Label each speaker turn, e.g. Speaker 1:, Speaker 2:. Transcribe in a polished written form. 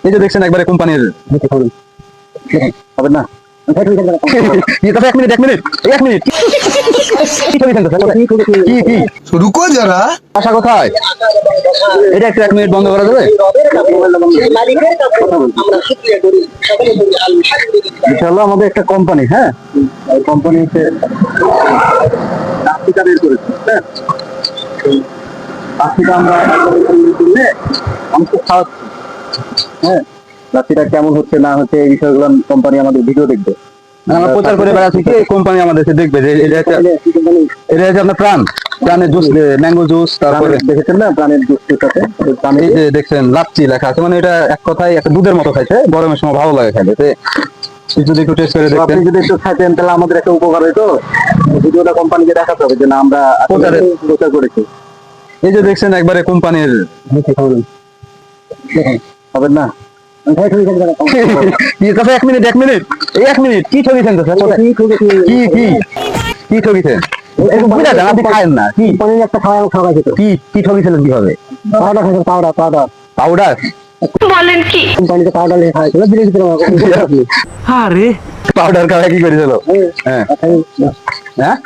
Speaker 1: এই যে দেখছেন একবারে কোম্পানির হবে না এক মিনিট কি
Speaker 2: रुको जरा।
Speaker 1: আশা কোথায় এটা একটু 1 মিনিট বন্ধ করা যাবে এটা হলো আমাদের একটা কোম্পানি হ্যাঁ এই কোম্পানিতে রাস্তিকা বের করেছে হ্যাঁ রাস্তিকা আমরা কিনলে আমাকে খাওয়াচ্ছি হ্যাঁ রাস্তিটা কেমন হচ্ছে না হচ্ছে এই বিষয়গুলো কোম্পানি আমাদের ভিডিও দেখবে আমরা প্রচার করে বেড়াচ্ছি কি এই কোম্পানি আমাদের দেখবে যে এটা হচ্ছে আপনার প্রাণের জুস ম্যাঙ্গো জুস তারপরে দেখেছেন না প্রাণের জুসটাতে এই যে দেখছেন লাচ্ছি লেখা আছে মানে এটা এক কথায় একটা দুধের মতো খাইছে গরমের সময় ভালো লাগে খাইতে যদি একটু টেস্ট করে দেখতেন আপনি যদি একটু খাইতেন তাহলে আমাদের একটা উপকার হইতো ভিডিওটা কোম্পানিকে দেখাতে হবে যে না আমরা প্রচার করেছি এই যে দেখছেন একবারে কোম্পানির হবে না এক মিনিট কি ঠকিছেন তো কি ঠকিছেন আপনি খায়েন না কি একটা খাওয়া যেত কি ঠকিছিলেন কিভাবে পাউডার
Speaker 3: বলেন কি
Speaker 1: কোম্পানিতে পাউডার লেখা হয়েছিল ধীরে ধীরে
Speaker 3: আরে
Speaker 1: পাউডার খাওয়া কি করেছিল হ্যাঁ হ্যাঁ